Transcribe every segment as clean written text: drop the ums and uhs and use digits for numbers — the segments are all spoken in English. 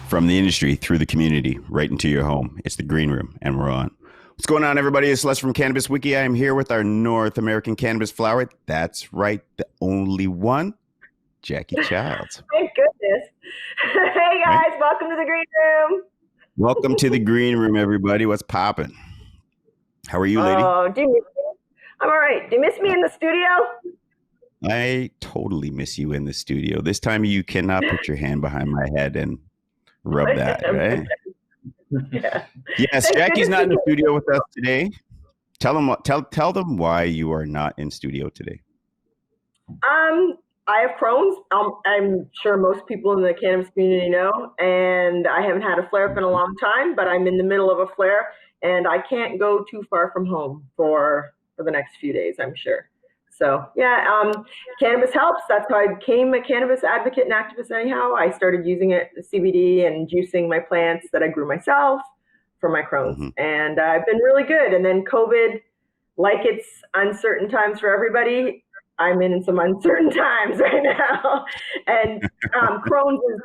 From the industry through the community, right into your home. It's the Green Room, and we're on. What's going on, everybody? It's Les from Cannabis Wiki. I am here with our North American cannabis flower. That's right, the only one, Jackie Childs. Thank goodness. Hey, guys. Right? Welcome to the Green Room. Welcome to the Green Room, everybody. What's popping? How are you, lady? Oh, do you miss me? I'm all right. Do you miss me in the studio? I totally miss you in the studio. This time you cannot put your hand behind my head and rub that, right? Yeah. Yes, Jackie's not in the studio with us today. Tell them why you are not in studio today. I have Crohn's. I'm sure most people in the cannabis community know, and I haven't had a flare-up in a long time, but I'm in the middle of a flare, and I can't go too far from home for the next few days, I'm sure. So yeah, cannabis helps. That's how I became a cannabis advocate and activist anyhow. I started using it, CBD, and juicing my plants that I grew myself for my Crohn's. Mm-hmm. And I've been really good. And then COVID, like it's uncertain times for everybody, I'm in some uncertain times right now. And Crohn's is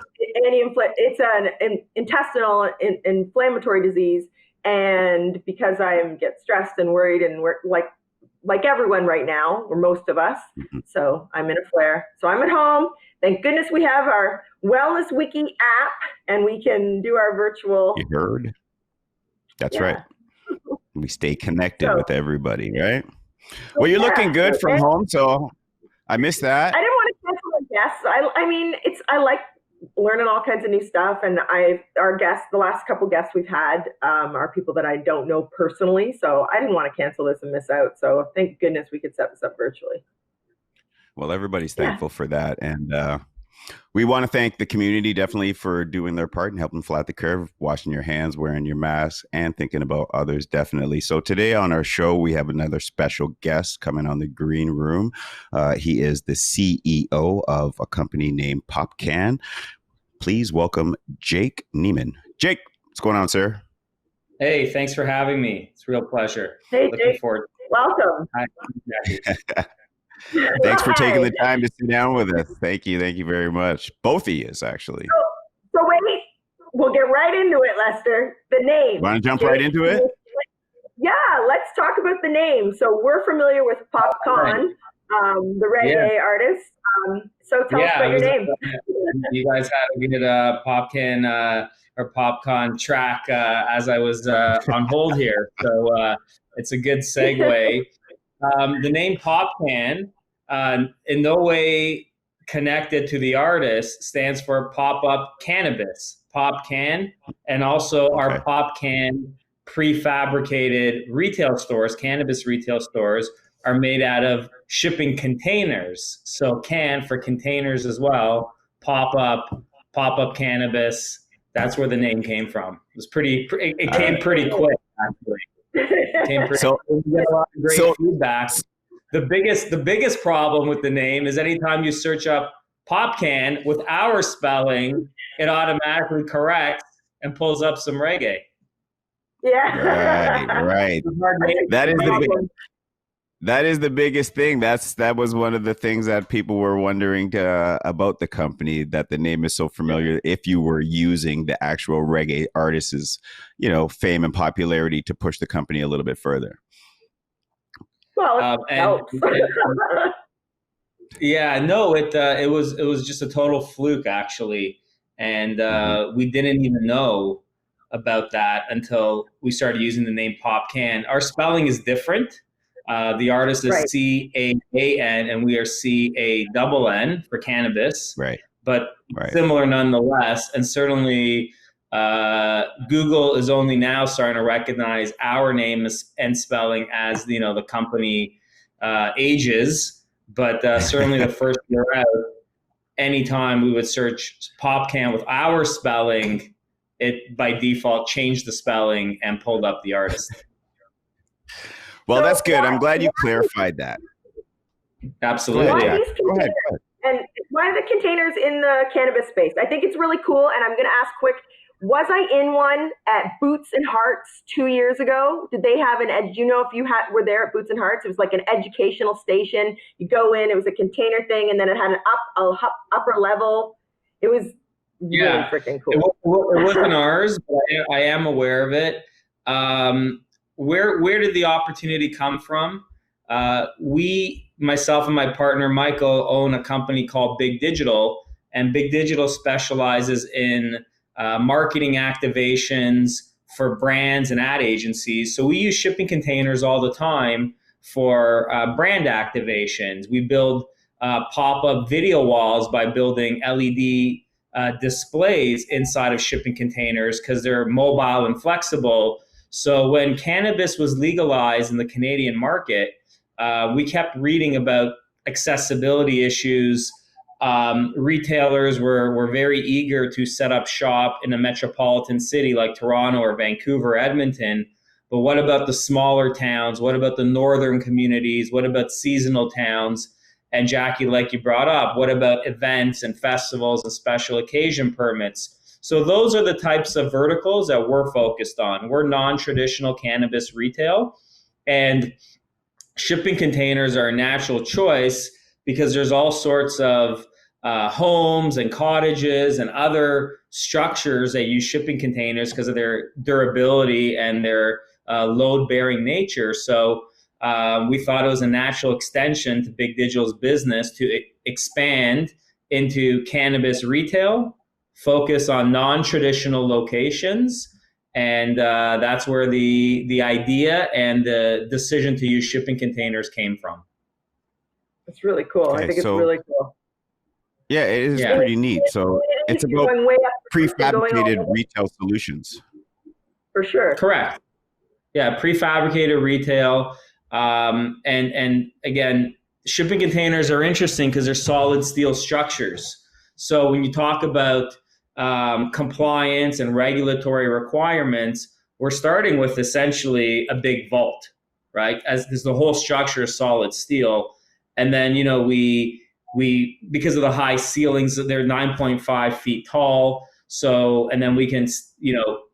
it's an intestinal inflammatory disease. And because I get stressed and worried and like everyone right now, or most of us. Mm-hmm. So I'm in a flare. So I'm at home. Thank goodness we have our Wellness Wiki app and we can do our virtual. You heard? That's right. We stay connected with everybody, right? Well, you're looking good from home, so I missed that. I didn't want to cancel the guests. I mean, I like learning all kinds of new stuff, and our guests, the last couple guests we've had are people that I don't know personally, so I didn't want to cancel this and miss out. So thank goodness we could set this up virtually. Well, everybody's thankful for that, and we want to thank the community definitely for doing their part and helping flat the curve, washing your hands, wearing your mask, and thinking about others, definitely. So today on our show, we have another special guest coming on the Green Room. He is the CEO of a company named POPCANN. Please welcome Jake Neiman. Jake, what's going on, sir? Hey, thanks for having me. It's a real pleasure. Hey, looking Jake. forward. Welcome. Hi, Jackie. Thanks for taking the time to sit down with us. Thank you very much. Both of you, actually. So wait, we'll get right into it, Lester. The name. Want to jump right into it? Yeah, let's talk about the name. So we're familiar with POPCANN, the reggae artist. So tell us about your name. You guys had a good POPCANN or POPCANN track as I was on hold here. So it's a good segue. The name POPCANN, in no way connected to the artist, stands for Pop-Up Cannabis, POPCANN, and also our POPCANN prefabricated retail stores, cannabis retail stores, are made out of shipping containers. So can for containers as well, pop-up cannabis. That's where the name came from. It came pretty quick, actually. We get a lot of great feedback. The biggest problem with the name is anytime you search up POPCANN with our spelling, it automatically corrects and pulls up some reggae. Yeah. Right. That is the biggest thing. That was one of the things that people were wondering about the company, that the name is so familiar. If you were using the actual reggae artists', fame and popularity to push the company a little bit further. Well, it helps. It was just a total fluke, actually, and we didn't even know about that until we started using the name POPCANN. Our spelling is different. The artist is C-A-A-N, and we are C-A-N-N for cannabis, but similar nonetheless. And certainly Google is only now starting to recognize our name and spelling as, the company ages. But certainly the first year out, anytime we would search POPCANN with our spelling, it by default changed the spelling and pulled up the artist. Well, that's good. I'm glad you clarified that. Absolutely. Go ahead. And why are the containers in the cannabis space? I think it's really cool. And I'm going to ask quick, was I in one at Boots and Hearts 2 years ago? Did they have do you know if you were there at Boots and Hearts? It was like an educational station. You go in, it was a container thing, and then it had an upper level. It was really freaking cool. It wasn't ours, but I am aware of it. Where did the opportunity come from? Myself and my partner Michael own a company called Big Digital, and Big Digital specializes in marketing activations for brands and ad agencies. So we use shipping containers all the time for brand activations. We build pop-up video walls by building LED displays inside of shipping containers because they're mobile and flexible. So when cannabis was legalized in the Canadian market, we kept reading about accessibility issues. Retailers were very eager to set up shop in a metropolitan city like Toronto or Vancouver, Edmonton. But what about the smaller towns? What about the northern communities? What about seasonal towns? And Jackie, like you brought up, what about events and festivals and special occasion permits? So those are the types of verticals that we're focused on. We're non-traditional cannabis retail, and shipping containers are a natural choice because there's all sorts of homes and cottages and other structures that use shipping containers because of their durability and their load-bearing nature. So we thought it was a natural extension to Big Digital's business to expand into cannabis retail, focus on non-traditional locations, and that's where the idea and the decision to use shipping containers came from. It's really cool. Okay, I think it's really cool. Yeah, it is pretty neat. So it's about prefabricated retail solutions. For sure. Correct. Yeah, prefabricated retail. And again, shipping containers are interesting because they're solid steel structures. So when you talk about compliance and regulatory requirements, we're starting with essentially a big vault, right? Because the whole structure is solid steel. And then, we because of the high ceilings, they're 9.5 feet tall. So, and then we can,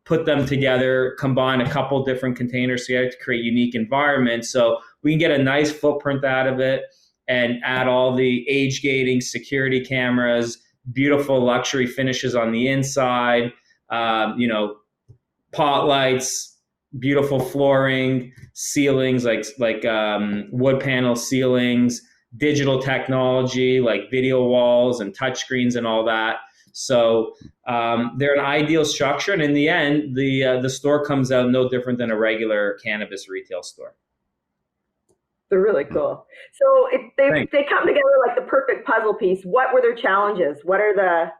put them together, combine a couple different containers together to create unique environments. So we can get a nice footprint out of it and add all the age gating, security cameras, beautiful luxury finishes on the inside, pot lights, beautiful flooring, ceilings like wood panel ceilings, digital technology like video walls and touchscreens and all that. So they're an ideal structure, and in the end, the store comes out no different than a regular cannabis retail store. They're really cool. So they come together like the perfect puzzle piece. What were their challenges? What are the,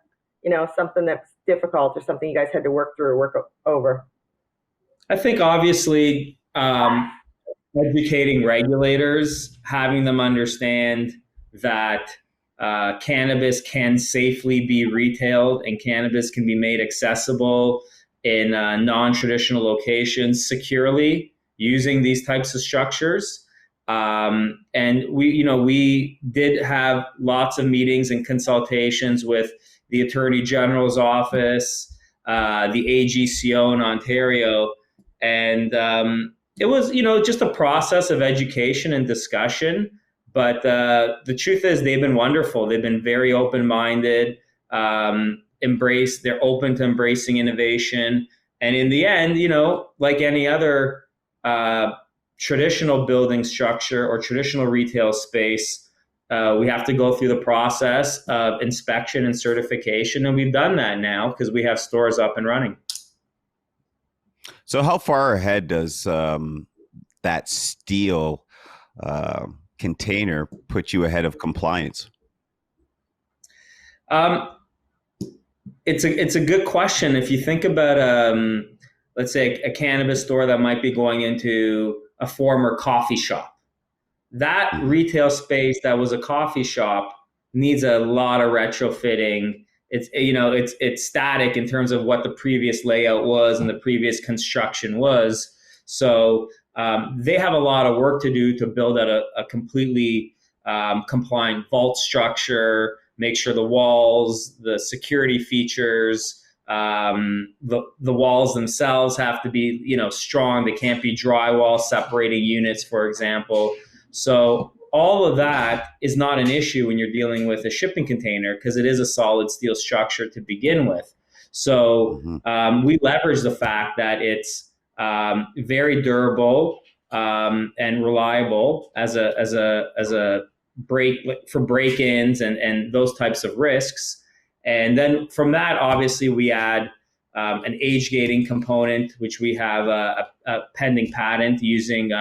something that's difficult or something you guys had to work through or work over? I think obviously educating regulators, having them understand that cannabis can safely be retailed and cannabis can be made accessible in non-traditional locations securely using these types of structures. And we did have lots of meetings and consultations with the Attorney General's office, the AGCO in Ontario, and it was just a process of education and discussion. But the truth is, they've been wonderful. They've been very open-minded. They're open to embracing innovation. And in the end, like any other traditional building structure or traditional retail space, we have to go through the process of inspection and certification. And we've done that now because we have stores up and running. So how far ahead does that steel container put you ahead of compliance? It's a good question. If you think about, let's say, a cannabis store that might be going into a former coffee shop, that retail space that was a coffee shop needs a lot of retrofitting. It's static in terms of what the previous layout was and the previous construction was. So they have a lot of work to do to build out a completely compliant vault structure, make sure the walls, the security features, the walls themselves have to be strong. They can't be drywall separating units, for example. So all of that is not an issue when you're dealing with a shipping container because it is a solid steel structure to begin with. So we leverage the fact that it's very durable and reliable as a break for break-ins and those types of risks. And then from that, obviously, we add an age gating component, which we have a pending patent using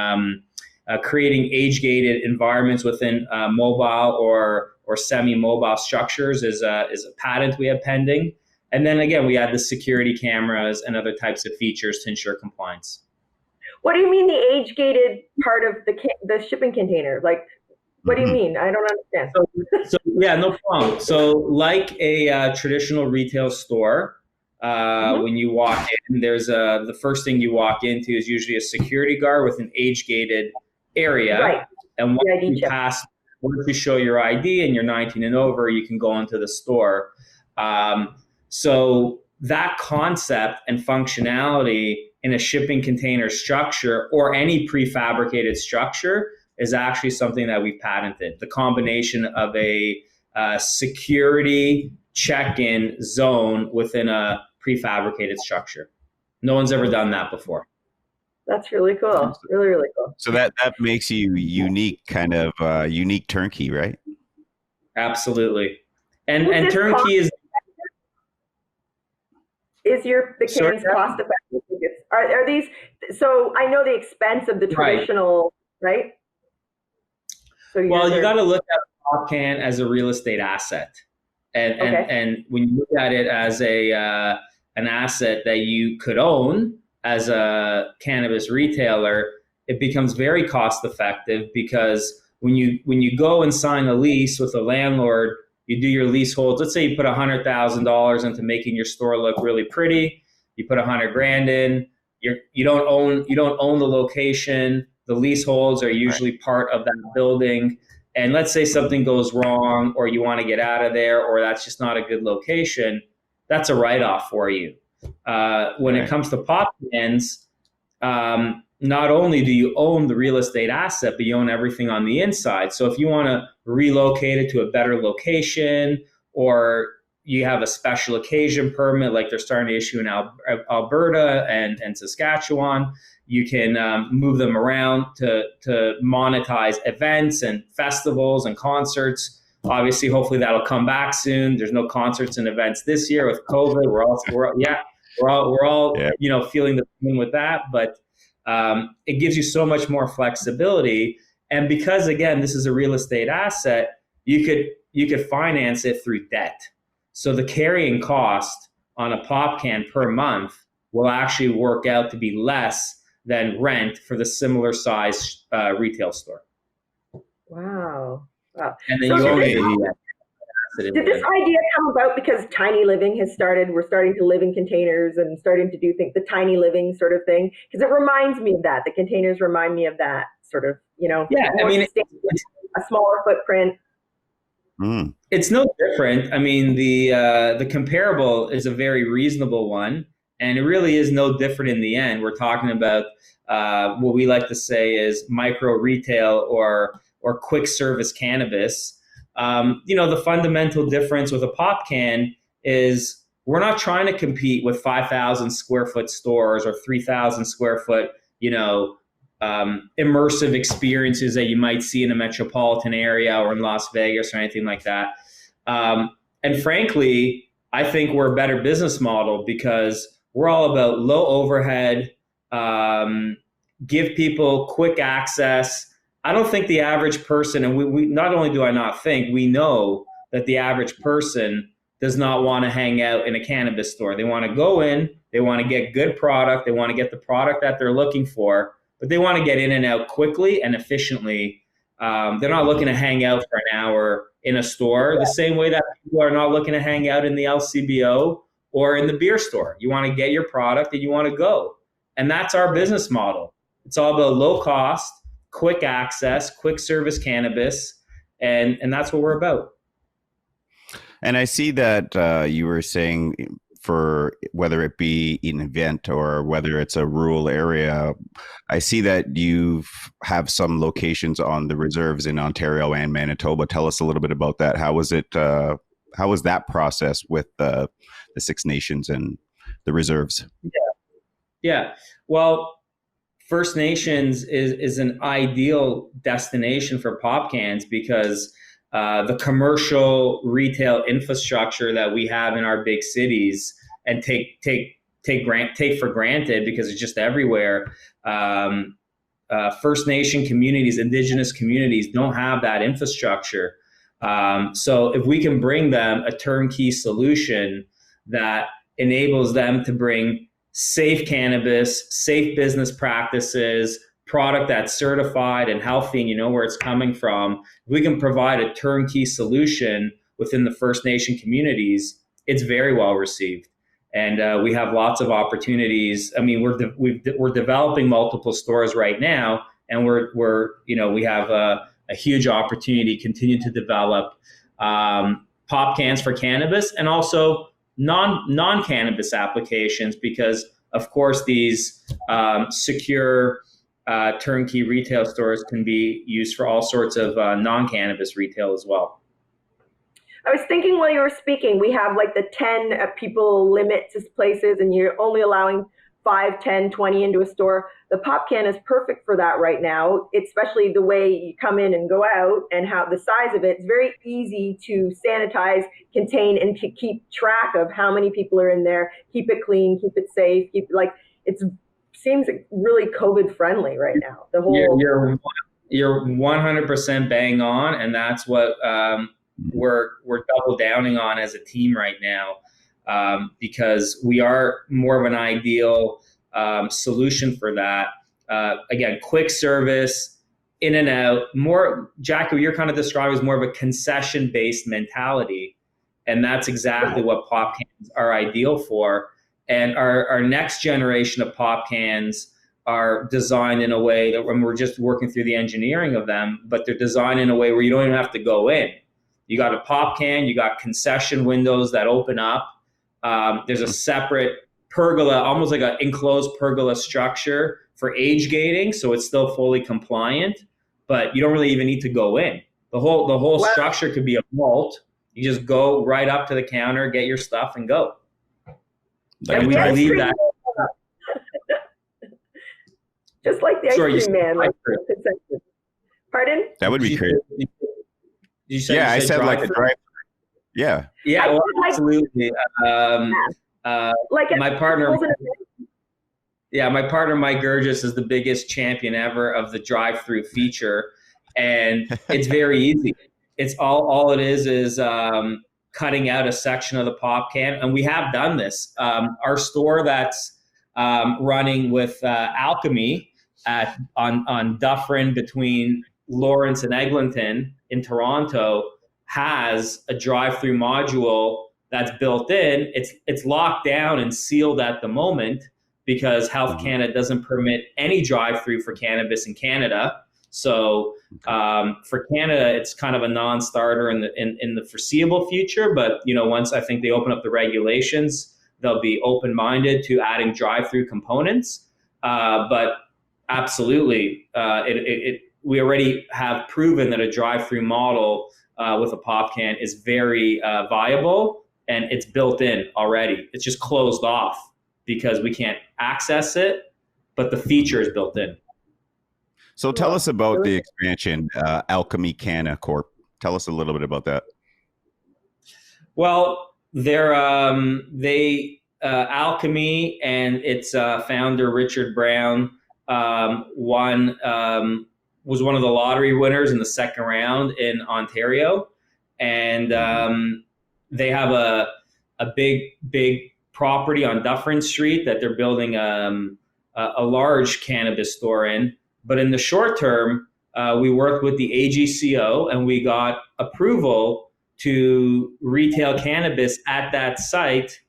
creating age gated environments within mobile or semi-mobile structures is a patent we have pending. And then again, we add the security cameras and other types of features to ensure compliance. What do you mean the age gated part of the shipping container? Like, what do you mean? I don't understand. So yeah, no problem. So like a traditional retail store, when you walk in, there's the first thing you walk into is usually a security guard with an age gated area. Right. And once you show your ID and you're 19 and over, you can go into the store. So that concept and functionality in a shipping container structure or any prefabricated structure is actually something that we patented. The combination of a security check-in zone within a prefabricated structure. No one's ever done that before. That's really cool. Really, really cool. So that makes you unique, kind of unique turnkey, right? Absolutely. And turnkey is the cannons cost effective? Are these, so I know the expense of the traditional, right? So you got to look at POPCANN as a real estate asset. And when you look at it as an asset that you could own as a cannabis retailer, it becomes very cost effective because when you go and sign a lease with a landlord, you do your leaseholds. Let's say you put $100,000 into making your store look really pretty. You put $100,000 in. You don't own the location. The leaseholds are usually part of that building. And let's say something goes wrong, or you want to get out of there, or that's just not a good location. That's a write-off for you. When it comes to POPCANNs, not only do you own the real estate asset, but you own everything on the inside. So if you want to relocate it to a better location, or you have a special occasion permit like they're starting to issue in Alberta and Saskatchewan, you can move them around to monetize events and festivals and concerts. Obviously, hopefully that'll come back soon. There's no concerts and events this year with COVID. We're all feeling the pain with that, but it gives you so much more flexibility. And because again, this is a real estate asset, you could finance it through debt. So the carrying cost on a POPCANN per month will actually work out to be less than rent for the similar size retail store. Wow. And then did this idea come about because tiny living has started? We're starting to live in containers and starting to do the tiny living sort of thing, because it reminds me of that. The containers remind me of that sort of, Yeah, I mean, a smaller footprint. It's no different. I mean, the comparable is a very reasonable one, and it really is no different in the end. We're talking about what we like to say is micro retail or quick service cannabis. The fundamental difference with a POPCANN is we're not trying to compete with 5,000 square foot stores or 3,000 square foot, immersive experiences that you might see in a metropolitan area or in Las Vegas or anything like that. And frankly, I think we're a better business model because we're all about low overhead, give people quick access. I don't think the average person, and we not only do I not think, we know that the average person does not want to hang out in a cannabis store. They want to go in, they want to get good product, they want to get the product that they're looking for, but they want to get in and out quickly and efficiently. They're not looking to hang out for an hour in a store the same way that people are not looking to hang out in the LCBO or in the beer store. You want to get your product and you want to go. And that's our business model. It's all about low cost, quick access, quick service cannabis, and that's what we're about. And I see that you were saying for whether it be an event or whether it's a rural area. I see that you have some locations on the reserves in Ontario and Manitoba. Tell us a little bit about that. How was it? How was that process with the Six Nations and the reserves? Yeah. Well, First Nations is an ideal destination for POPCANNs because the commercial retail infrastructure that we have in our big cities and take for granted because it's just everywhere. First Nation communities, Indigenous communities don't have that infrastructure. So if we can bring them a turnkey solution that enables them to bring safe cannabis, safe business practices, product that's certified and healthy and you know where it's coming from, if we can provide a turnkey solution within the First Nation communities, it's very well received. And we have lots of opportunities. I mean, we're developing multiple stores right now, and we have a huge opportunity to continue to develop POPCANNs for cannabis and also non-cannabis applications, because of course these secure turnkey retail stores can be used for all sorts of non-cannabis retail as well. I was thinking while you were speaking, we have like the 10 people limit to places and you're only allowing 5, 10, 20 into a store. The POPCANN is perfect for that right now, especially the way you come in and go out and how the size of it. It's very easy to sanitize, contain, and keep track of how many people are in there, keep it clean, keep it safe, it seems really COVID friendly right now. The whole you're 100% bang on, and that's what we're double downing on as a team right now, because we are more of an ideal solution for that. Again, quick service, in and out. More, Jackie, what you're kind of describing is more of a concession-based mentality, and that's exactly what POPCANNs are ideal for. And our next generation of POPCANNs are designed in a way that when we're just working through the engineering of them, but they're designed in a way where you don't even have to go in. You got a POPCANN, you got concession windows that open up. There's a separate pergola, almost like an enclosed pergola structure for age gating, so it's still fully compliant, but you don't really even need to go in. The whole structure could be a vault. You just go right up to the counter, get your stuff, and go. And we believe that. Just like the ice cream man. Pardon? That would be crazy. I said like a drive. Yeah. Yeah, well, absolutely. My partner Mike Gurgis is the biggest champion ever of the drive-through feature, and it's very easy. It's all it is cutting out a section of the POPCANN, and we have done this. Our store that's running with Alchemy on Dufferin between Lawrence and Eglinton in Toronto has a drive-through module that's built in. It's locked down and sealed at the moment because Health Canada doesn't permit any drive-through for cannabis in Canada. So for Canada, it's kind of a non-starter in the foreseeable future. But once I think they open up the regulations, they'll be open-minded to adding drive-through components. But absolutely, we already have proven that a drive-through model with a POPCANN is very viable, and it's built in already. It's just closed off because we can't access it, but the feature is built in. So tell us about the expansion, Alchemy Canna Corp. Tell us a little bit about that. Well, Alchemy and its founder Richard Brown was one of the lottery winners in the second round in Ontario, and they have a big property on Dufferin Street that they're building a large cannabis store in. But in the short term, we worked with the AGCO and we got approval to retail cannabis at that site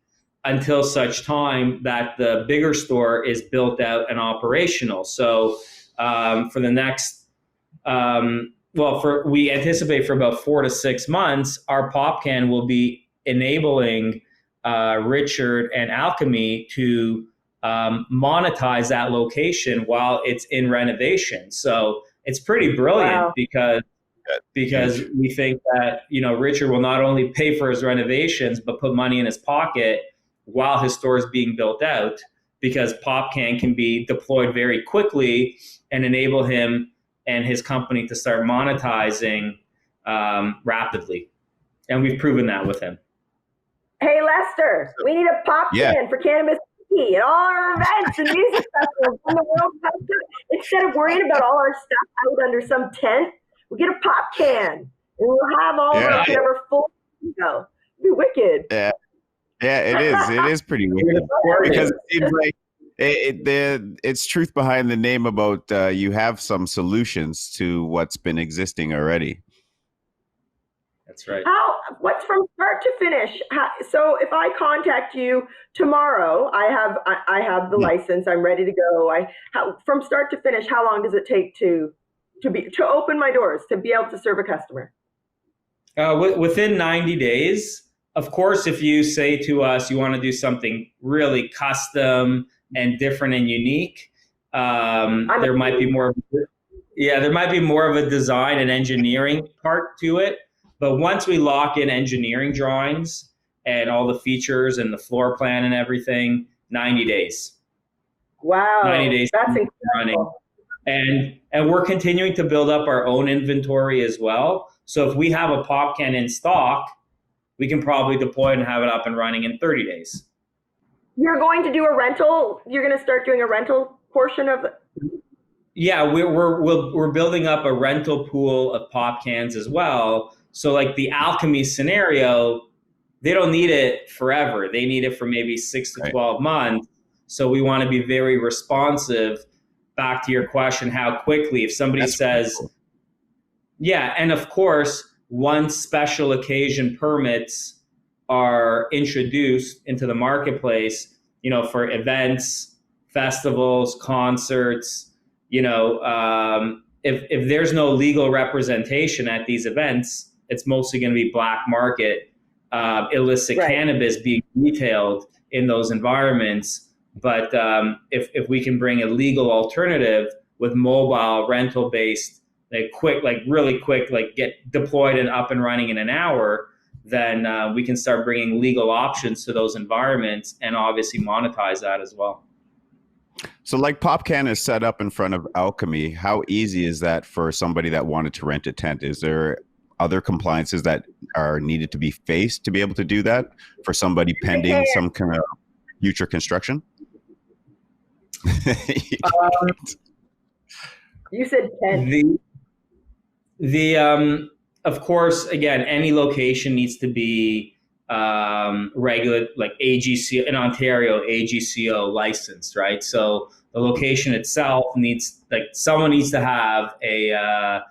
until such time that the bigger store is built out and operational. So for the next, we anticipate for about 4 to 6 months, our POPCANN will be enabling Richard and Alchemy to monetize that location while it's in renovation. So it's pretty brilliant. Wow. because we think that, Richard will not only pay for his renovations, but put money in his pocket while his store is being built out, because POPCANN can be deployed very quickly and enable him and his company to start monetizing rapidly. And we've proven that with him. Hey, Lester, we need a POPCANN for Cannabis at all our events and music festivals in the world. Instead of worrying about all our stuff out under some tent, we'll get a POPCANN and we'll have all of our whatever full go. It'd be wicked. Yeah, it is. It is pretty wicked because it seems like it's truth behind the name about you have some solutions to what's been existing already. That's right. What's from start to finish? So if I contact you tomorrow, I have the license. I'm ready to go. From start to finish, how long does it take to open my doors, to be able to serve a customer? Within 90 days. Of course, if you say to us you want to do something really custom and different and unique, there might be more of a design and engineering part to it. But once we lock in engineering drawings and all the features and the floor plan and everything, 90 days. Wow. 90 days. That's incredible. And we're continuing to build up our own inventory as well. So if we have a POPCANN in stock, we can probably deploy it and have it up and running in 30 days. You're going to do a rental? You're going to start doing a rental portion of it? Yeah, we're building up a rental pool of POPCANNs as well. So like the Alchemy scenario, they don't need it forever. They need it for maybe 6 to 12 months. So we want to be very responsive. Back to your question, how quickly, if somebody says, cool. Yeah, and of course, once special occasion permits are introduced into the marketplace, for events, festivals, concerts, if there's no legal representation at these events, it's mostly going to be black market, illicit cannabis being retailed in those environments. But if we can bring a legal alternative with mobile rental based, really quick, get deployed and up and running in an hour, then we can start bringing legal options to those environments and obviously monetize that as well. So like POPCANN is set up in front of Alchemy. How easy is that for somebody that wanted to rent a tent? Is there other compliances that are needed to be faced to be able to do that for somebody pending some kind of future construction? You said 10. Of course, again, any location needs to be regular, like AGCO in Ontario, AGCO licensed, right? So the location itself someone needs to have a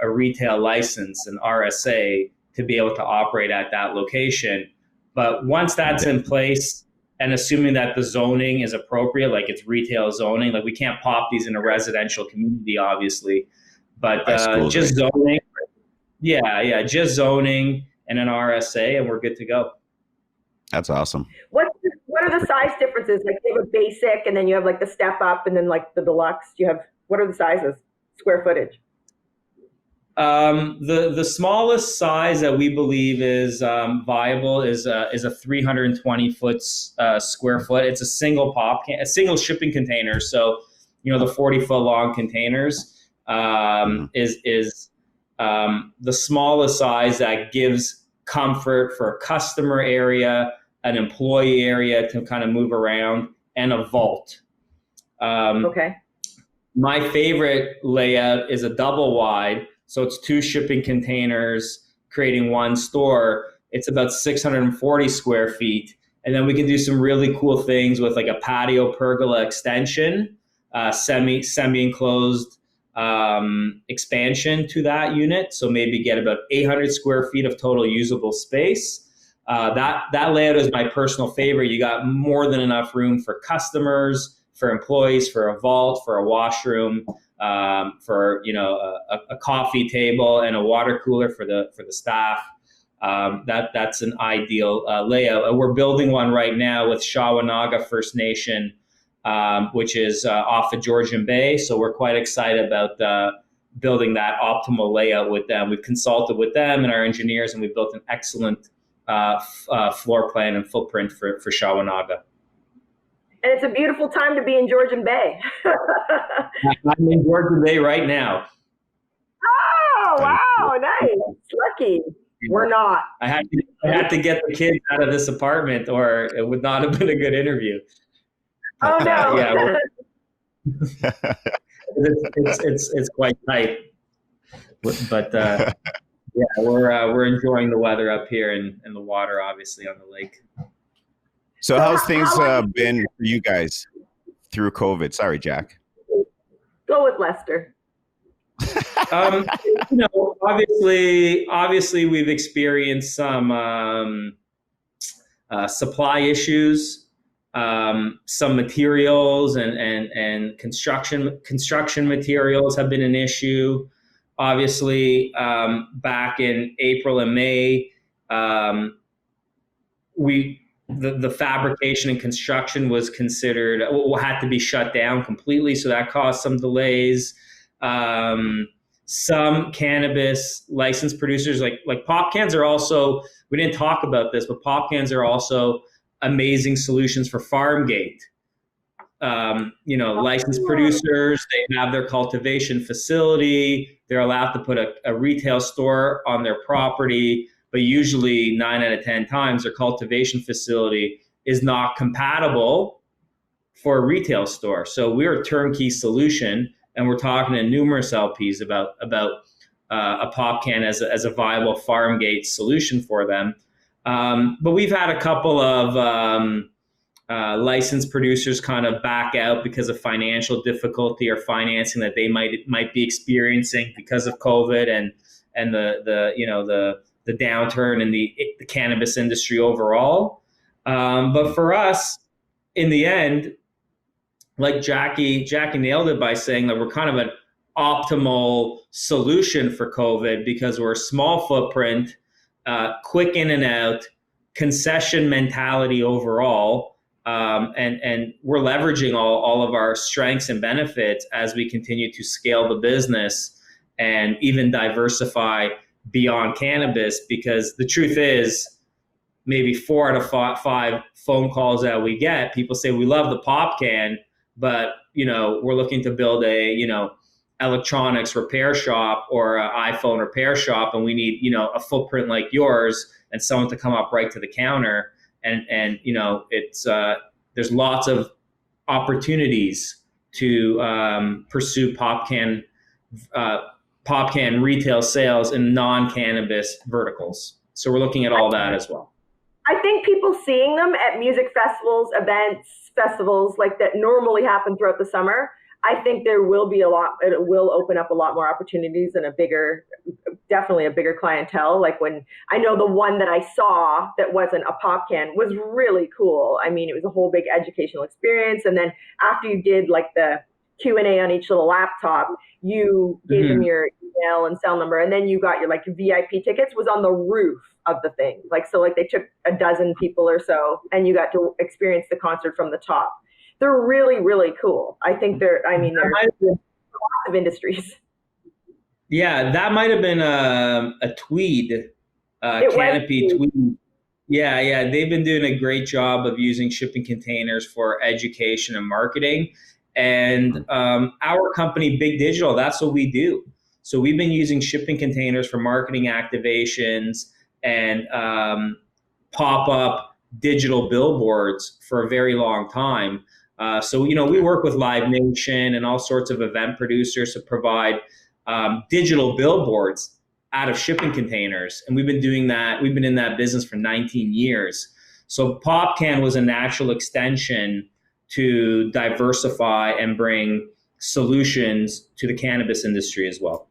retail license, an RSA, to be able to operate at that location. But once that's in place, and assuming that the zoning is appropriate, like it's retail zoning, like we can't pop these in a residential community, obviously, but just zoning. Yeah, just zoning and an RSA, and we're good to go. That's awesome. What are the size differences? Like you have a basic, and then you have like the step up, and then like the deluxe. What are the sizes? Square footage? The smallest size that we believe is viable is a 320 square foot. It's a single POPCANN, a single shipping container. So the 40-foot long containers is the smallest size that gives comfort for a customer area, an employee area to kind of move around, and a vault. Okay. My favorite layout is a double wide. So it's 2 shipping containers creating 1 store. It's about 640 square feet. And then we can do some really cool things with like a patio pergola extension, semi-enclosed expansion to that unit. So maybe get about 800 square feet of total usable space. That layout is my personal favorite. You got more than enough room for customers, for employees, for a vault, for a washroom, for a coffee table and a water cooler for the staff. that's an ideal layout. And we're building one right now with Shawanaga First Nation, which is off of Georgian Bay. So we're quite excited about building that optimal layout with them. We've consulted with them and our engineers, and we've built an excellent floor plan and footprint for Shawanaga. And it's a beautiful time to be in Georgian Bay. I'm in Georgian Bay right now. Oh, wow, nice. Lucky. We're not. I had to get the kids out of this apartment, or it would not have been a good interview. Oh no. Yeah, it's quite tight, but yeah, we're enjoying the weather up here and the water, obviously, on the lake. So how's things been for you guys through COVID? Sorry, Jack. Go with Lester. Obviously we've experienced some supply issues, some materials and construction materials have been an issue. Obviously, back in April and May, the fabrication and construction was considered, had to be shut down completely. So that caused some delays. Some cannabis licensed producers like POPCANNs are also, we didn't talk about this, but POPCANNs are also amazing solutions for farm gate. Licensed producers, they have their cultivation facility. They're allowed to put a retail store on their property, but usually 9 out of 10 times their cultivation facility is not compatible for a retail store. So we're a turnkey solution, and we're talking to numerous LPs about a POPCANN as a viable farm gate solution for them. But we've had a couple of licensed producers kind of back out because of financial difficulty or financing that they might be experiencing because of COVID and the downturn in the cannabis industry overall. But for us, in the end, like Jackie nailed it by saying that we're kind of an optimal solution for COVID because we're a small footprint, quick in and out, concession mentality overall, and we're leveraging all of our strengths and benefits as we continue to scale the business and even diversify beyond cannabis, because the truth is, maybe 4 out of 5 phone calls that we get, people say, we love the POPCANN, but we're looking to build a electronics repair shop or an iPhone repair shop, and we need a footprint like yours and someone to come up right to the counter. And it's there's lots of opportunities to pursue POPCANN retail sales in non-cannabis verticals. So we're looking at all that as well. I think people seeing them at music festivals, events, festivals like that normally happen throughout the summer, I think there will be it will open up a lot more opportunities and definitely a bigger clientele. Like when I know the one that I saw that wasn't a POPCANN was really cool. I mean, it was a whole big educational experience. And then after you did like the Q&A on each little laptop, you gave them your email and cell number, and then you got your VIP tickets was on the roof of the thing. They took a dozen people or so, and you got to experience the concert from the top. They're really, really cool. I think they're lots of industries. Yeah, that might have been a Tweed, Canopy Tweed. Yeah. They've been doing a great job of using shipping containers for education and marketing. And our company, Big Digital, that's what we do. So we've been using shipping containers for marketing activations and pop-up digital billboards for a very long time. So we work with Live Nation and all sorts of event producers to provide digital billboards out of shipping containers. And we've been doing that. We've been in that business for 19 years. So POPCANN was a natural extension to diversify and bring solutions to the cannabis industry as well.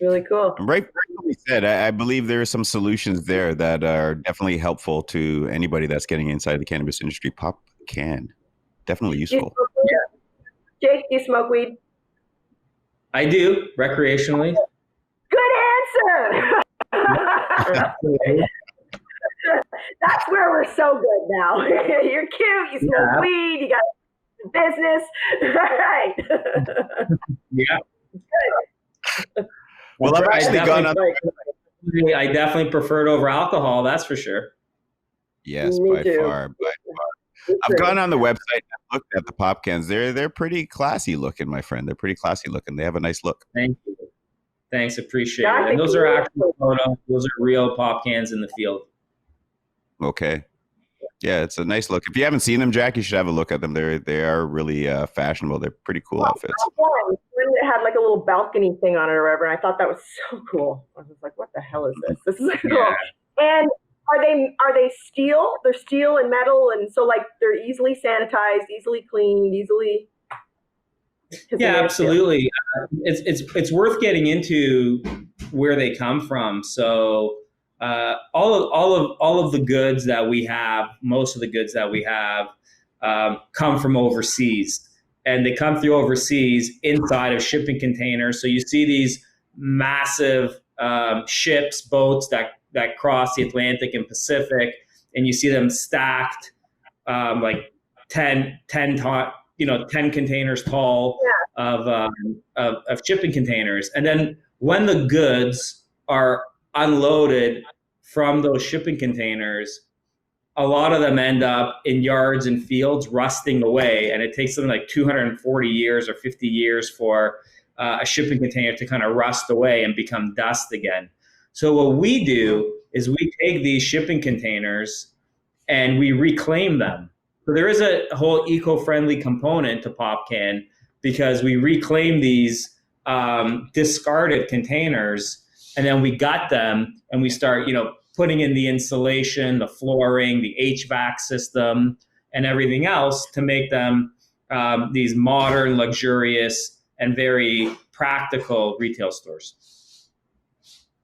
Really cool. Right, like we said, I believe there are some solutions there that are definitely helpful to anybody that's getting inside the cannabis industry. POPCANN, definitely useful. Jake, do you smoke weed? I do, recreationally. Good answer. That's where we're so good now. You're cute, you smoke weed, you got business. Right. Yeah. Well, I've actually gone on. I definitely prefer it over alcohol. That's for sure. Yes, by far. I've gone on the website and looked at the POPCANNs. They're pretty classy looking, my friend. They're pretty classy looking. They have a nice look. Thank you. Thanks, appreciate it. And those are actual photos. Those are real POPCANNs in the field. Okay. Yeah, it's a nice look. If you haven't seen them, Jack, you should have a look at them. They are really fashionable. They're pretty cool outfits. It had like a little balcony thing on it or whatever, and I thought that was so cool. I was like, what the hell is this? This is cool. And are they steel? They're steel and metal, and so like they're easily sanitized, easily cleaned, easily. Yeah, absolutely. It's worth getting into where they come from. So all of the goods that we have, most of the goods that we have, come from overseas, and they come through overseas inside of shipping containers. So you see these massive ships, boats that cross the Atlantic and Pacific, and you see them stacked like 10 containers tall of shipping containers. And then when the goods are unloaded from those shipping containers, a lot of them end up in yards and fields rusting away. And it takes something like 240 years or 50 years for a shipping container to kind of rust away and become dust again. So what we do is we take these shipping containers and we reclaim them. So there is a whole eco-friendly component to POPCANN, because we reclaim these discarded containers, and then we gut them and we start, putting in the insulation, the flooring, the HVAC system, and everything else to make them these modern, luxurious, and very practical retail stores.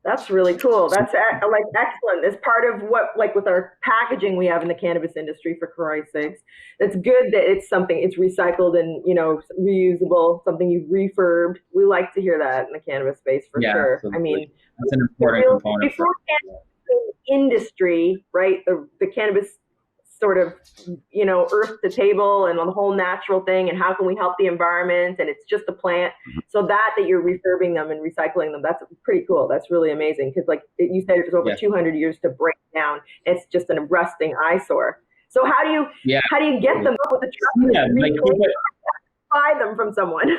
That's really cool. That's like excellent. It's part of what, like with our packaging we have in the cannabis industry, for Christ's sakes. It's good that it's recycled and, reusable, something you've refurbed. We like to hear that in the cannabis space for sure. Absolutely. I mean, that's an important component. Before cannabis industry, right? The cannabis sort of, earth to table and the whole natural thing, and how can we help the environment, and it's just a plant. So that you're refurbing them and recycling them, that's pretty cool. That's really amazing, because like you said, it's over 200 years to break down. It's just a rusting eyesore. So how do you get them up with a truck buy them from someone?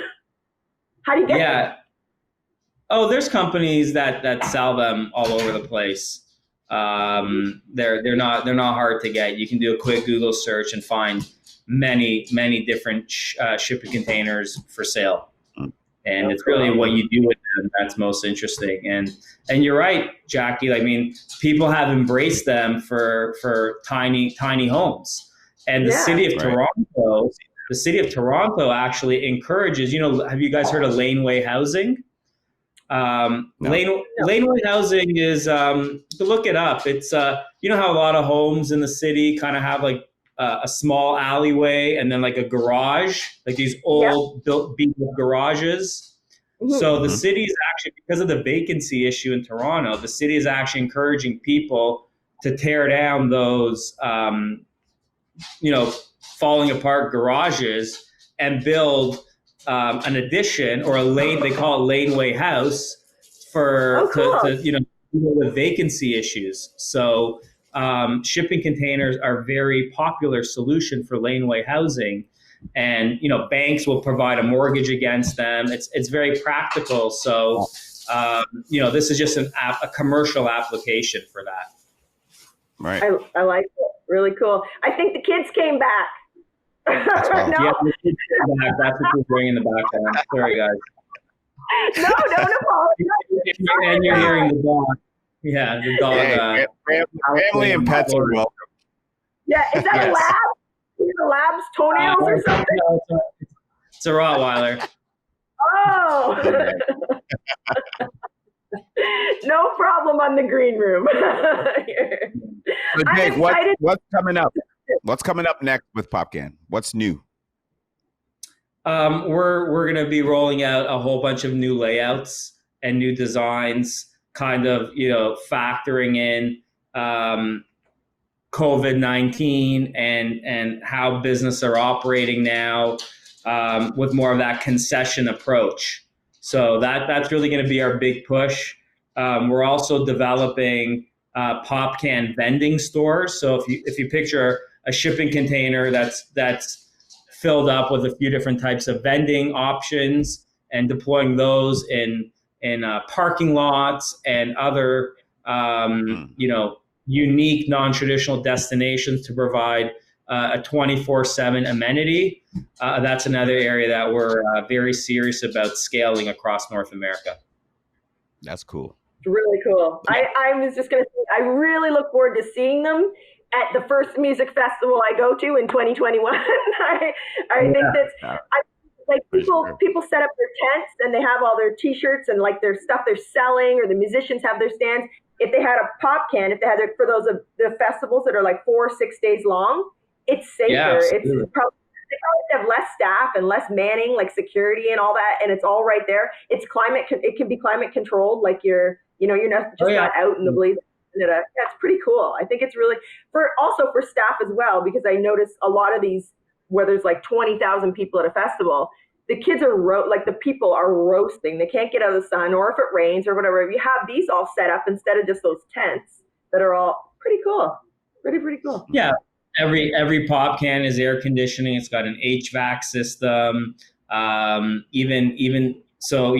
How do you get them? Oh, there's companies that sell them all over the place. They're not hard to get. You can do a quick Google search and find many different shipping containers for sale. And it's really what you do with them that's most interesting. And you're right, Jackie. I mean, people have embraced them for tiny homes. And the city of Toronto, actually encourages. Have you guys heard of laneway housing? No. Laneway housing is, to look it up. It's how a lot of homes in the city kind of have like a small alleyway and then like a garage, like these old beat up garages. Mm-hmm. So the city is actually, because of the vacancy issue in Toronto, the city is actually encouraging people to tear down those falling apart garages and build an addition or a lane. They call it laneway house to deal with vacancy issues. So shipping containers are a very popular solution for laneway housing, and banks will provide a mortgage against them. It's very practical. So this is just a commercial application for that. Right. I like it. Really cool. I think the kids came back. No. Yeah, that's what you're bringing in the background. Sorry, guys. No. And you're hearing the dog. Yeah, the dog. Family and pets are welcome. Yeah, is that a lab? Is it a lab's toenails or something? No, it's a Rottweiler. Oh. No problem on the green room. So Jake, what's coming up? What's coming up next with POPCANN? What's new? We're going to be rolling out a whole bunch of new layouts and new designs kind of, factoring in COVID-19 and how business are operating now, with more of that concession approach. So that's really going to be our big push. We're also developing POPCANN vending stores. So if you picture a shipping container that's filled up with a few different types of vending options, and deploying those in parking lots and other unique non-traditional destinations to provide a 24/7 amenity. That's another area that we're very serious about scaling across North America. That's cool. Really cool. I was just going to say, I really look forward to seeing them at the first music festival I go to in 2021. I think that's like people set up their tents and they have all their T-shirts and like their stuff they're selling, or the musicians have their stands. If they had a POPCANN, if they had it for those of the festivals that are like 4 or 6 days long, it's safer. Yeah, it's probably, they probably have less staff and less manning, like security and all that, and it's all right there. It's it can be climate controlled, like you're not just not out in the blaze. That's pretty cool. I think it's really also for staff as well, because I notice a lot of these where there's like 20,000 people at a festival, the kids are the people are roasting. They can't get out of the sun, or if it rains or whatever. If you have these all set up instead of just those tents that are all pretty cool, pretty cool. Yeah, every POPCANN is air conditioning. It's got an HVAC system. Even so,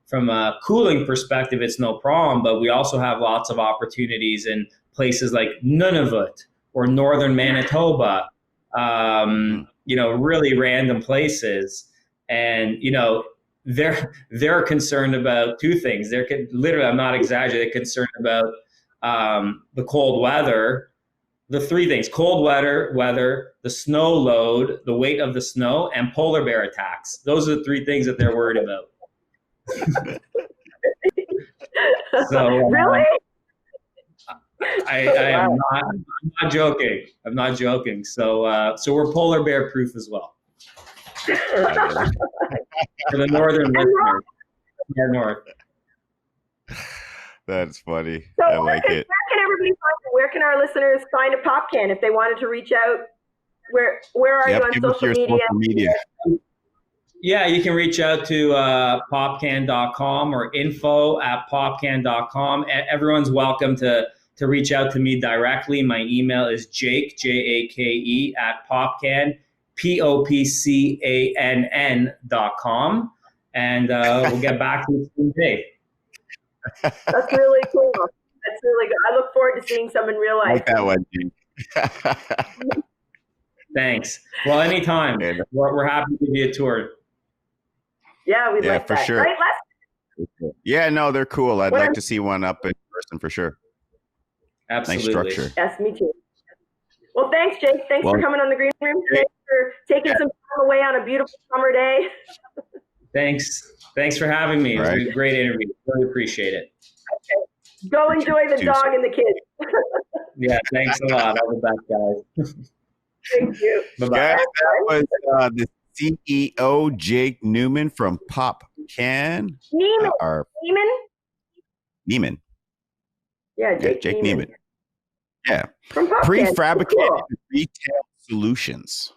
from a cooling perspective, it's no problem. But we also have lots of opportunities in places like Nunavut or northern Manitoba. Really random places. And, they're concerned about two things. Literally, I'm not exaggerating, they're concerned about the cold weather. The three things: cold weather, the snow load, the weight of the snow, and polar bear attacks. Those are the three things that they're worried about. So really? I'm not joking. I'm not joking. So we're polar bear proof as well. For the northern listeners, north. That's funny. So I like it. Where can everybody find you? Where can our listeners find a POPCANN if they wanted to reach out? Where are you on social media? Yeah, you can reach out to popcann.com or info@popcann.com. Everyone's welcome to reach out to me directly. My email is Jake, JAKE, @popcann, POPCANN.com. And we'll get back to you someday. That's really cool. That's really good. I look forward to seeing some in real life. I like that one, Jake. Thanks. Well, anytime. We're happy to give you a tour. Yeah, we'd like for that. sure. Right, Les? Yeah, no, they're cool. I'd like to see one up in person for sure. Absolutely. Nice structure. Yes, me too. Well, thanks, Jake. Thanks for coming on the Green Room. Thanks for taking some time away on a beautiful summer day. Thanks for having me. It was a great interview. Really appreciate it. Okay. Go enjoy the dog and the kids. Yeah, thanks a lot. All the best, guys. Thank you. Bye-bye. Guys, that was the CEO, Jake Neiman from POPCANN. Neiman. Yeah, Jake Neiman. Yeah. Prefabricated retail solutions.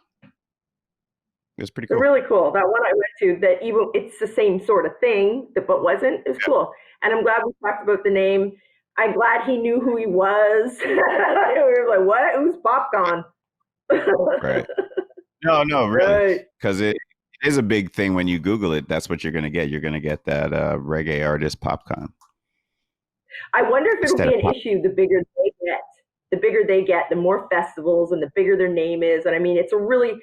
It was pretty cool. They're really cool. That one I went to, that even it's the same sort of thing, but wasn't. It was cool. And I'm glad we talked about the name. I'm glad he knew who he was. We were like, what? Who's POPCANN? Right. No, really. Because it is a big thing when you Google it. That's what you're going to get. You're going to get that reggae artist POPCANN. I wonder if it'll be an issue the bigger they get. The bigger they get, the more festivals and the bigger their name is. And I mean, it's a really,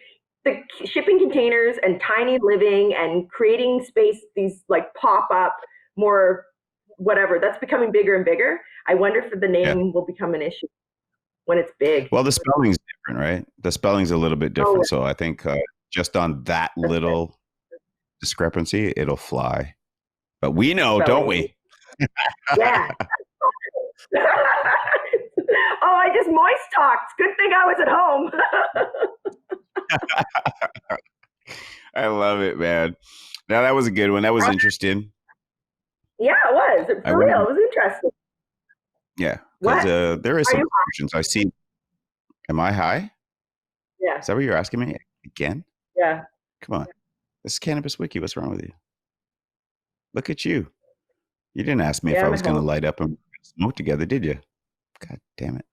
the shipping containers and tiny living and creating space, these like pop-up, more whatever, that's becoming bigger and bigger. I wonder if the name will become an issue when it's big. Well, the spelling's different, right? The spelling's a little bit different. So I think just on that little discrepancy, it'll fly. But we know, don't we? Yeah. Oh, I just moist talked. Good thing I was at home. I love it, man. Now that was a good one. That was interesting. Yeah, it was. For real, it was interesting. Yeah, because there is some questions I see. Am I high? Yeah. Is that what you're asking me again? Yeah. Come on. This is Cannabis Wiki. What's wrong with you? Look at you. You didn't ask me if I was going to light up and smoke together, did you? God damn it.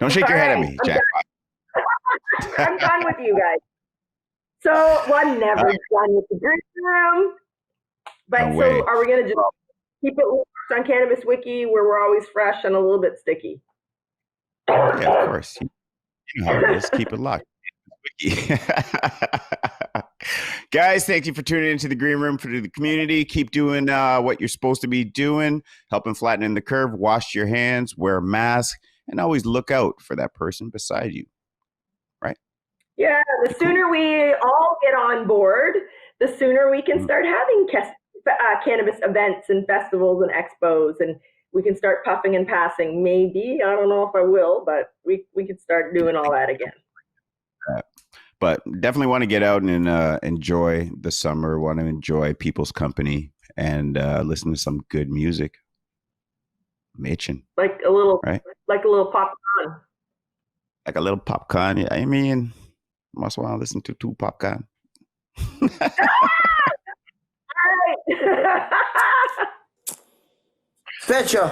Don't shake your head at me, Jack. I'm done with you guys. So, I'm never done with the green room. But No so, are we going to just keep it on Cannabis Wiki where we're always fresh and a little bit sticky? Yeah, of course. You know how it is. Keep it locked. Guys, thank you for tuning into the Green Room for the community. Keep doing what you're supposed to be doing, helping flatten the curve, wash your hands, wear a mask, and always look out for that person beside you. Right? Yeah, the sooner we all get on board, the sooner we can start having cannabis events and festivals and expos, and we can start puffing and passing. Maybe, I don't know if I will, but we could start doing all that again. But definitely want to get out and enjoy the summer, want to enjoy people's company and listen to some good music. I'm itching. Like a little POPCANN. Like a little POPCANN. I mean, I must want to listen to two POPCANN. All right. Petro,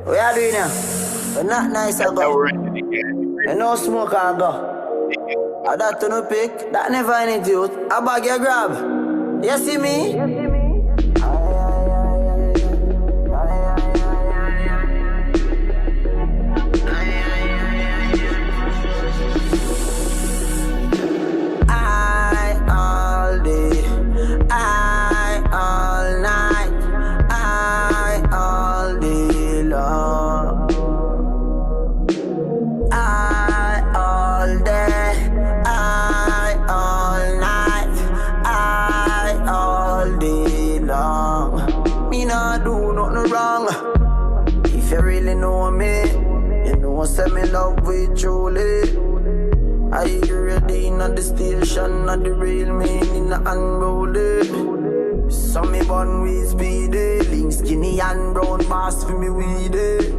what are you doing now? We're not nice ago. And no smoke I go. I that to no pick, that never any dude. I bag your grab. You see me? Say me love with truly. I ready in the station, not the real meaning unrolled. So me born with speedy, link skinny and brown mask for me weedy.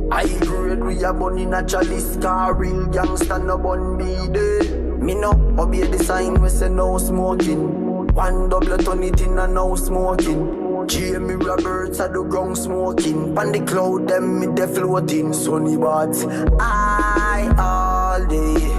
I grade we a bun in a chalice car, real gangsta no bun beady. Me no obey the sign we say no smoking. One double turn it in and no smoking. Jamie Roberts at the ground smoking. Pan the cloud, them me de floating. Sunny bats, I all day,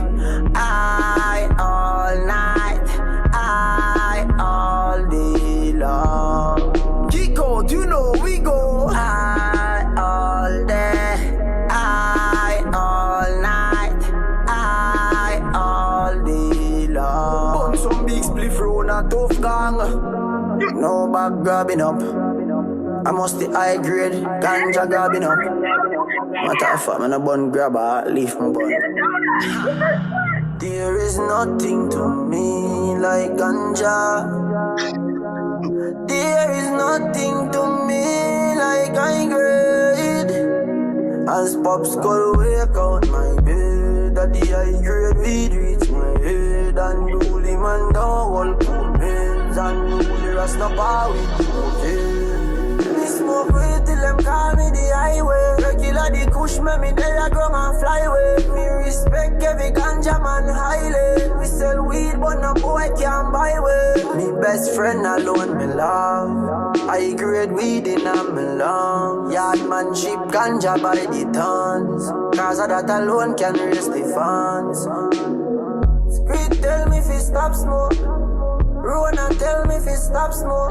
I all night, I all day long. Geek out, you know we go. I all day, I all night, I all day long. Bun some big spliff round a tough gang. No bag grabbing up. I must the high grade ganja grabbing up. Matter of fact, man, a bun grabber, leave my bun. There is nothing to me like ganja. There is nothing to me like high grade. As pops go wake out my bed, that the high grade weed reach my head. And holy man down all poor meds. And holy Rastafari me smoke weed till them call me the highway. Regular the kush me there grow and fly away. Me respect every ganja man highly. We sell weed but no boy can buy way. Me best friend alone me love. I grade weed in a me lung. Yard man ship ganja by the tons. Cause of that alone can raise the funds. Street tell me if you stop smoke. Rona tell me if you stop smoke.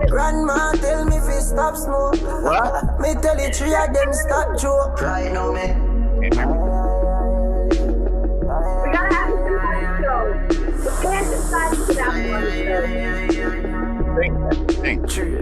Grandma tell me if you stop smoke. What? Me tell you three of them stop joke. Cry no me. We gotta have a show. We can't decide to that one. Thank you.